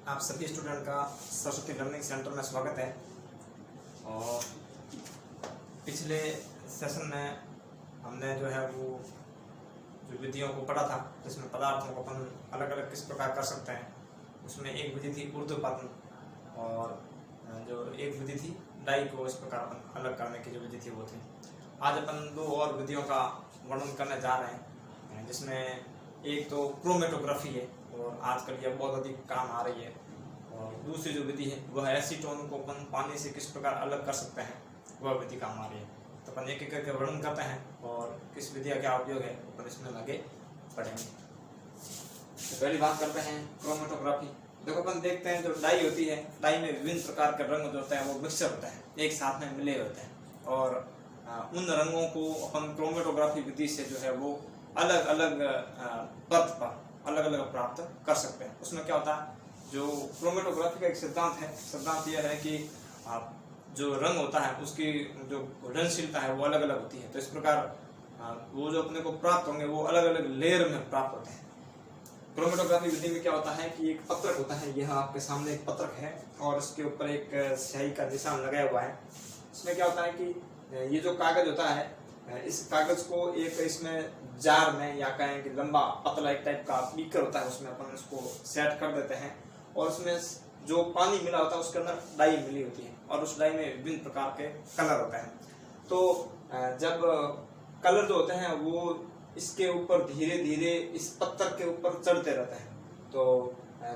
आप सभी स्टूडेंट का सरस्वती लर्निंग सेंटर में स्वागत है। और पिछले सेशन में हमने जो है वो जो विधियों को पढ़ा था, जिसमें पदार्थों को अपन अलग अलग किस प्रकार कर सकते हैं। उसमें एक विधि थी ऊर्ध्वपातन और जो एक विधि थी डाई को इस प्रकार अपन अलग करने की जो विधि थी वो थी। आज अपन दो और विधियों का वर्णन करने जा रहे हैं, जिसमें एक तो क्रोमेटोग्राफी है और आजकल यह बहुत अधिक काम आ रही है, और दूसरी जो विधि है वह एसीटोन को अपन पानी से किस प्रकार अलग कर सकते हैं, वह विधि काम आ रही है। तो अपन एक एक करके वर्णन करते हैं और किस विधि का क्या उपयोग है अपन इसमें आगे पढ़ेंगे। तो पहली बात करते हैं क्रोमेटोग्राफी। देखो अपन देखते हैं जो डाई होती है, डाई में विभिन्न प्रकार के रंग जो होते हैं वो मिक्सर होते हैं, एक साथ में मिले होते हैं, और उन रंगों को अपन क्रोमेटोग्राफी विधि से जो है वो अलग अलग परत पर अलग अलग प्राप्त कर सकते हैं। उसमें क्या होता है, जो क्रोमेटोग्राफी का एक सिद्धांत है, सिद्धांत यह है कि जो रंग होता है उसकी जो घुलनशीलता है वो अलग अलग होती है। तो इस प्रकार वो जो अपने को प्राप्त होंगे वो अलग अलग लेयर में प्राप्त होते हैं। क्रोमेटोग्राफी विधि में क्या होता है कि एक पत्रक होता है, यह आपके सामने एक पत्रक है और उसके ऊपर एक स्याही का निशान लगाया हुआ है। इसमें क्या होता है कि ये जो कागज होता है, इस कागज को एक इसमें जार में या कहें कि लंबा पतला एक टाइप का बीकर होता है, उसमें अपन इसको सेट कर देते हैं और उसमें जो पानी मिला होता है उसके अंदर डाई मिली होती है और उस डाई में विभिन्न प्रकार के कलर होते हैं। तो जब कलर जो होते हैं वो इसके ऊपर धीरे धीरे इस पत्थर के ऊपर चढ़ते रहते हैं। तो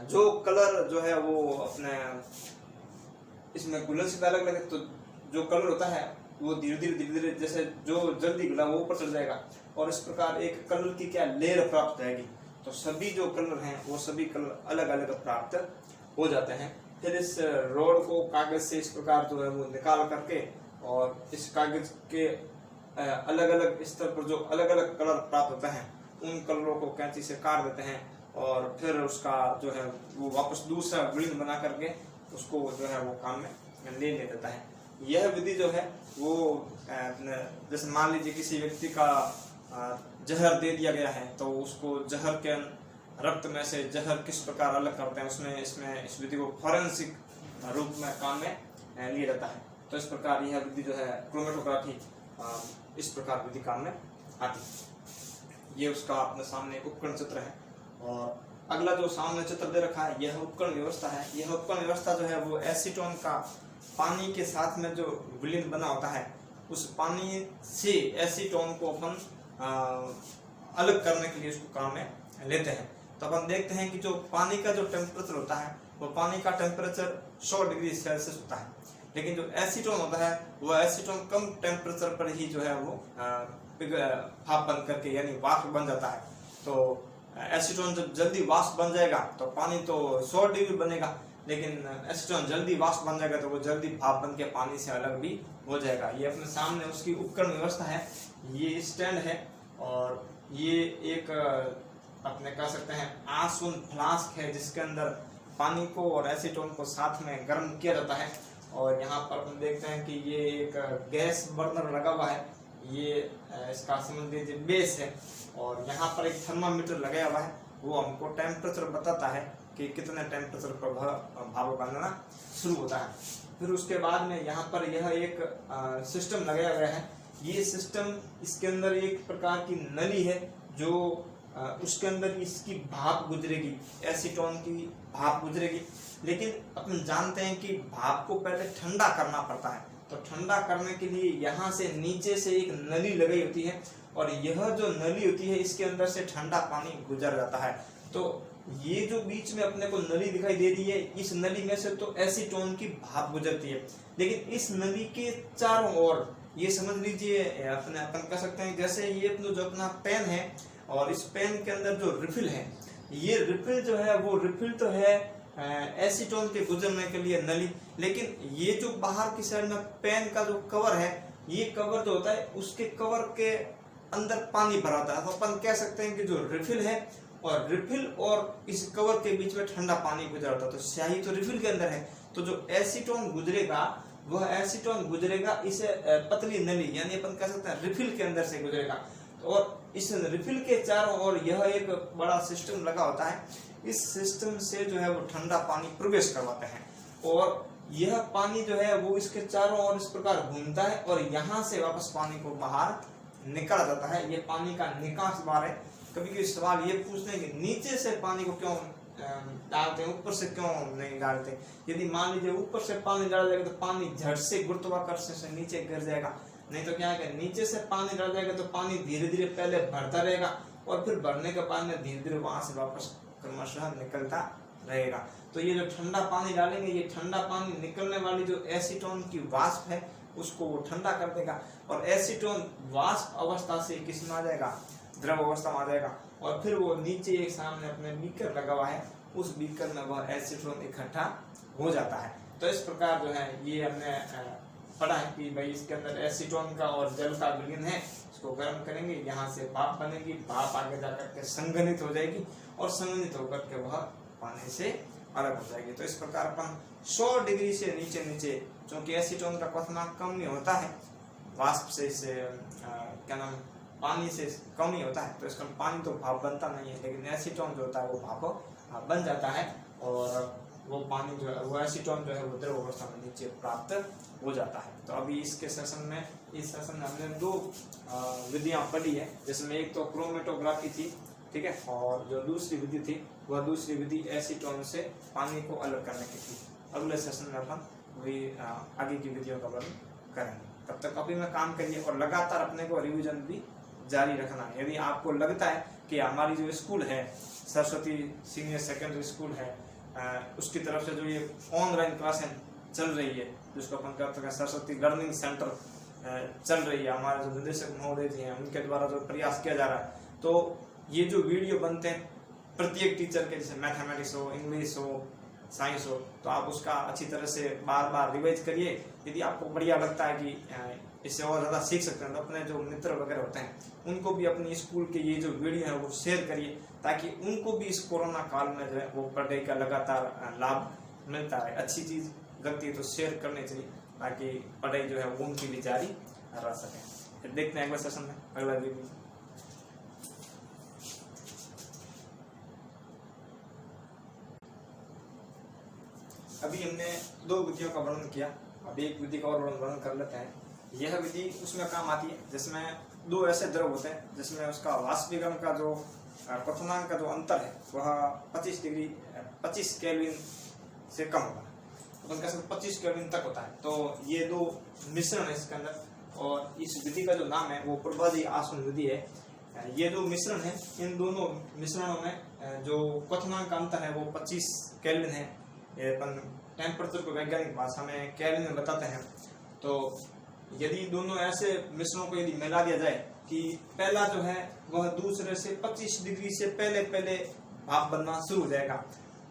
जो कलर जो है वो अपने इसमें घुलनशीलता अलग अलग है, तो जो कलर होता है वो धीरे धीरे जैसे जो जल्दी घुला वो ऊपर चढ़ जाएगा और इस प्रकार एक कलर की क्या लेयर प्राप्त होगी। तो सभी जो कलर हैं वो सभी कलर अलग अलग प्राप्त हो जाते हैं। फिर इस रोड को कागज से इस प्रकार जो है वो निकाल करके और इस कागज के अलग अलग स्तर पर जो अलग अलग कलर प्राप्त होते हैं उन कलरों को कैंची से काट देते हैं और फिर उसका जो है वो वापस दूसरा ग्रीन बना करके उसको जो है वो काम में ले देता है। यह विधि जो है वो जैसे मान लीजिए किसी व्यक्ति का जहर दे दिया गया है, तो उसको जहर के रक्त में से जहर किस प्रकार अलग करते हैं उसमें इसमें इस विधि को फॉरेंसिक रूप में काम में लिया जाता है। तो इस प्रकार यह विधि जो है क्रोमेटोग्राफी इस प्रकार विधि काम में आती है। ये उसका अपने सामने एक उपकरण चित्र है। और अगला जो सामने चित्र दे रखा है यह उपकरण व्यवस्था है। यह उपकरण व्यवस्था जो है वो एसीटोन का पानी के साथ में जो विलीन बना होता है उस पानी से एसीटोन को अपन अलग करने के लिए उसको काम में लेते हैं। तो अपन देखते हैं कि जो पानी का जो टेम्परेचर होता है वो पानी का टेम्परेचर 100 डिग्री सेल्सियस होता है, लेकिन जो एसीटोन होता है वो एसीटोन कम टेम्परेचर पर ही जो है वो भाप बन करके यानी वाष्प बन जाता है। तो एसीटोन जब जल्दी वाष्प बन जाएगा तो पानी तो 100 डिग्री बनेगा, लेकिन एसीटोन जल्दी वाष्प बन जाएगा तो वो जल्दी भाप बन के पानी से अलग भी हो जाएगा। ये अपने सामने उसकी उपकरण व्यवस्था है। ये स्टैंड है और ये एक अपने कह सकते हैं आसुन फ्लास्क है जिसके अंदर पानी को और एसीटोन को साथ में गर्म किया जाता है। और यहाँ पर अपन देखते हैं कि ये एक गैस बर्नर लगा हुआ है, ये इसका समझ लीजिए बेस है, और यहाँ पर एक थर्मामीटर लगाया हुआ है, वो हमको टेम्परेचर बताता है कि कितने टेम्परेचर पर भाप बनना शुरू होता है। फिर उसके बाद में यहाँ पर यह एक सिस्टम लगाया गया है। ये सिस्टम इसके अंदर एक प्रकार की नली है जो उसके अंदर इसकी भाप गुजरेगी, एसीटोन की भाप गुजरेगी। लेकिन अपन जानते हैं कि भाप को पहले ठंडा करना पड़ता है, तो ठंडा करने के लिए यहाँ से नीचे से एक नली लगाई होती है और यह जो नली होती है इसके अंदर से ठंडा पानी गुजर जाता है। तो ये जो बीच में अपने को नली दिखाई दे रही है, इस नली में से तो एसीटोन की भाप गुजरती है, लेकिन इस नली के चारों ओर ये समझ लीजिए अपन कह सकते हैं जैसे ये जो अपना पेन है और इस पेन के अंदर जो रिफिल है, ये रिफिल जो है वो रिफिल तो है एसीटोन के गुजरने के लिए नली, लेकिन ये जो बाहर की साइड में पेन का जो कवर है, ये कवर जो होता है उसके कवर के अंदर पानी भरा होता है। तो अपन कह सकते हैं कि जो रिफिल है और रिफिल और इस कवर के बीच में ठंडा पानी गुजर होता है। तो स्याही तो रिफिल के अंदर है, तो जो एसीटोन गुजरेगा वह एसीटोन गुजरेगा इसे पतली नली यानी अपन कह सकते हैं रिफिल के अंदर से गुजरेगा। और इस रिफिल के चारों ओर यह एक बड़ा सिस्टम लगा होता है। इस सिस्टम से जो है वो ठंडा पानी प्रवेश करवाते हैं और यह पानी जो है वो इसके चारों ओर इस प्रकार घूमता है और यहाँ से वापस पानी को बाहर निकल जाता है। ये पानी का निकास द्वार है। कभी कभी सवाल ये पूछते हैं कि नीचे से पानी को क्यों डालते हैं, ऊपर से क्यों नहीं डालते। यदि मान लीजिए ऊपर से पानी डाल जाएगा तो पानी झट से गुरुत्वाकर्षण से नीचे गिर जाएगा, नहीं तो क्या है नीचे से पानी डाल जाएगा तो पानी धीरे धीरे पहले भरता रहेगा और फिर भरने के बाद में धीरे धीरे वहां से वापस क्रमशः निकलता रहेगा। तो ये जो ठंडा पानी डालेंगे, ये ठंडा पानी निकलने वाली जो एसीटोन की वाष्प है उसको वो ठंडा कर देगा और एसीटोन वाष्प अवस्था से किस में आ जाएगा, द्रव अवस्था में आ जाएगा और फिर वो नीचे एक सामने अपने बीकर लगा हुआ है, उस बीकर में वह एसीटोन इकट्ठा हो जाता है। तो इस प्रकार जो है ये हमने पढ़ा है कि भाई इसके अंदर एसीटोन का और जल का विलयन है, इसको गर्म करेंगे, यहाँ से भाप बनेगी, भाप आगे जाकर के संघनित हो जाएगी और संघनित होकर के वह पानी से अलग हो जाएगी। तो इस प्रकार अपन 100 डिग्री से नीचे नीचे, क्योंकि एसीटोन का क्वथनांक कम नहीं होता है, वाष्प से क्या नाम पानी से कम नहीं होता है, तो इसका पानी तो भाप बनता नहीं है, लेकिन एसीटोन जो होता है वो भाप बन जाता है और वो पानी जो है वो एसीटोन जो है वो द्रव अवस्था में नीचे प्राप्त हो जाता है। तो अभी इसके सेशन में, इस सेशन में हमने 2 विधियां पढ़ी है, जिसमें एक तो क्रोमेटोग्राफी थी, ठीक है, और जो दूसरी विधि थी वह दूसरी विधि एसीटोन से पानी को अलग करने की थी। अगले सेशन में अपन वही आगे की विधियों का वर्णन करेंगे। तब तक अभी में काम करिए और लगातार अपने को रिवीजन भी जारी रखना है। यदि आपको लगता है कि हमारी जो स्कूल है सरस्वती सीनियर सेकेंडरी स्कूल है, उसकी तरफ से जो ये ऑनलाइन क्लासें चल रही है, जिसको अपन कहते हैं सरस्वती लर्निंग सेंटर चल रही है, हमारे जो निदेशक महोदय जी हैं उनके द्वारा जो प्रयास किया जा रहा है, तो ये जो वीडियो बनते हैं प्रत्येक टीचर के, जैसे मैथमेटिक्स हो, इंग्लिश हो, साइंस हो, तो आप उसका अच्छी तरह से बार बार रिवाइज करिए। यदि आपको बढ़िया लगता है कि इससे और ज़्यादा सीख सकते हैं तो अपने जो मित्र वगैरह होते हैं उनको भी अपनी स्कूल के ये जो वीडियो है वो शेयर करिए, ताकि उनको भी इस कोरोना काल में जो है वो पढ़ाई का लगातार लाभ मिलता है। अच्छी चीज़ लगती है तो शेयर करनी चाहिए, ताकि पढ़ाई जो है वो उनकी भी जारी रह सके। फिर देखते हैं अगले सेशन में अगला वीडियो। अभी हमने 2 विधियों का वर्णन किया, अब एक विधि का और वर्णन कर लेते हैं। यह विधि उसमें काम आती है जिसमें 2 ऐसे द्रव होते हैं जिसमें उसका वाष्पीकरण का जो क्वथनांक का जो अंतर है वह 25 केल्विन से कम होगा, अपन कह सकते 25 केल्विन तक होता है। तो ये 2 मिश्रण है इसके अंदर, और इस विधि का जो नाम है वो प्रभाजी आसवन विधि है। ये जो मिश्रण है, इन दोनों मिश्रणों में जो क्वथनांक का अंतर है वो 25 केल्विन है। अपन टेम्परेचर को वैज्ञानिक भाषा में केल्विन में बताते हैं। तो यदि दोनों ऐसे मिश्रणों को यदि मिला दिया जाए कि पहला जो है वह दूसरे से 25 डिग्री से पहले भाप बनना शुरू हो जाएगा,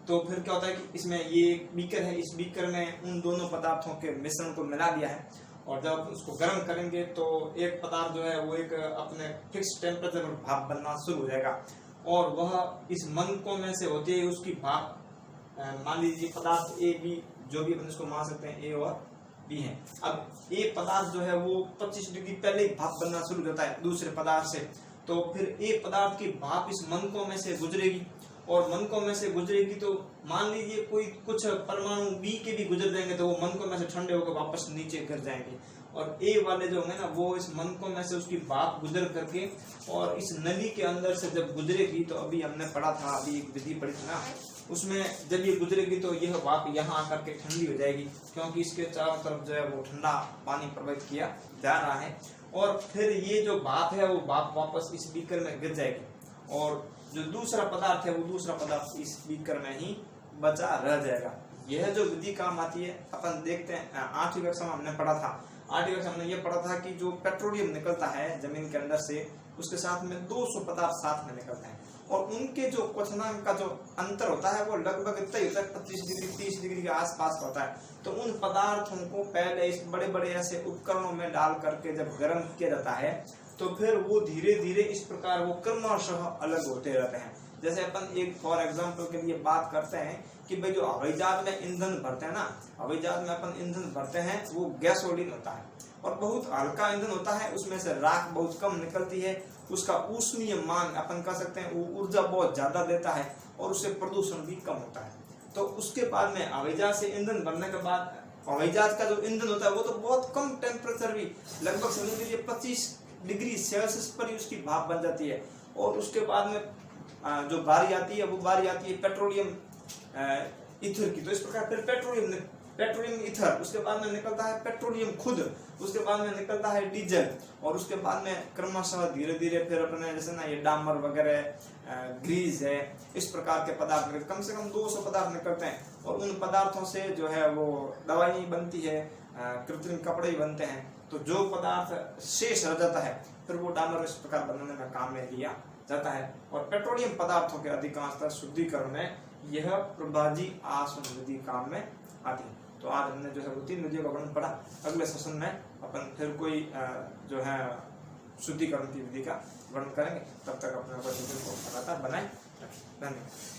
तो फिर क्या होता है कि इसमें ये बीकर है, इस बीकर में उन दोनों पदार्थों के मिश्रण को मिला दिया है, और जब उसको गर्म करेंगे तो एक पदार्थ जो है वो एक अपने फिक्स टेम्परेचर पर भाप बनना शुरू हो जाएगा, और वह इस मनकों में से होते हुए उसकी भाप, मान लीजिए पदार्थ ए बी जो भी अपन इसको मान सकते हैं, ए और बी है। अब ए पदार्थ जो है वो 25 डिग्री पहले ही भाप बनना शुरू होता है दूसरे पदार्थ से, तो फिर ए पदार्थ की भाप इस मनकों में से गुजरेगी, और मनकों में से गुजरेगी तो मान लीजिए कोई कुछ परमाणु बी के भी गुजर जाएंगे तो वो मनकों में से ठंडे होकर वापस नीचे गिर जाएंगे, और ए वाले जो होंगे ना वो इस मनकों में से उसकी भाप गुजर करके और इस नली के अंदर से जब गुजरेगी, तो अभी हमने पढ़ा था, अभी एक विधि पढ़ी थी ना, उसमें जब ये गुजरेगी तो यह भाप यहाँ आकर के ठंडी हो जाएगी, क्योंकि इसके चारों तरफ जो है वो ठंडा पानी प्रवाहित किया जा रहा है, और फिर ये जो भाप है वो भाप वापस इस बीकर में गिर जाएगी, और जो दूसरा पदार्थ है वो दूसरा पदार्थ इस बीकर में ही बचा रह जाएगा। यह जो विधि काम आती है, अपन देखते हैं 8वीं कक्षा में हमने पढ़ा था, 8वीं कक्षा में ये पढ़ा था कि जो पेट्रोलियम निकलता है जमीन के अंदर से, उसके साथ में 200 पदार्थ साथ में निकलते हैं, और उनके जो क्वथनांक का जो अंतर होता है वो लगभग इतना ही होता है, 25 डिग्री 30 डिग्री के आसपास होता है। तो उन पदार्थों को पहले इस बड़े बड़े ऐसे उपकरणों में डाल करके जब गर्म किया जाता है, तो फिर वो धीरे धीरे इस प्रकार वो क्रमशः अलग होते रहते हैं। जैसे अपन एक फॉर एग्जाम्पल के लिए बात करते हैं कि भाई जो हवाई जहाज में ईंधन भरते हैं ना, हवाई जहाज में अपन ईंधन भरते हैं वो गैसोलीन होता है, और बहुत हल्का ईंधन होता है, उसमें से राख बहुत कम निकलती है, उसका ऊष्मीय मान अपन कह सकते हैं वो ऊर्जा बहुत ज्यादा देता है और उससे प्रदूषण भी कम होता है। तो उसके बाद में हवाई जहाज से ईंधन बनने के बाद हवाई जहाज का जो ईंधन होता है वो तो बहुत कम टेम्परेचर भी लगभग समझ लीजिए 25 डिग्री सेल्सियस पर ही उसकी भाप बन जाती है। और उसके बाद में जो बारी आती है वो बारी आती है पेट्रोलियम ईथर की। तो इस प्रकार फिर पेट्रोलियम ईथर, उसके बाद में निकलता है पेट्रोलियम खुद, उसके बाद में निकलता है डीजल और उसके बाद में क्रमशः धीरे धीरे फिर अपने जैसे ना ये डामर वगैरह ग्रीस है, इस प्रकार के पदार्थ कम से कम 200 पदार्थ निकलते हैं और उन पदार्थों से जो है वो दवाई बनती है, कृत्रिम कपड़े बनते हैं। तो जो पदार्थ शेष रह जाता है फिर वो डामर इस प्रकार बनाने में काम में लिया जाता है। और पेट्रोलियम पदार्थों के अधिकांशतः शुद्धिकरण में यह प्रभाजी आसवन विधि काम में आती है। तो आज हमने जो है वो 3 विधियों का वर्णन पढ़ा। अगले सेशन में अपन फिर कोई जो है शुद्धिकरण की विधि का वर्णन करेंगे। तब तक अपने को लगातार बनाए रखें। धन्यवाद।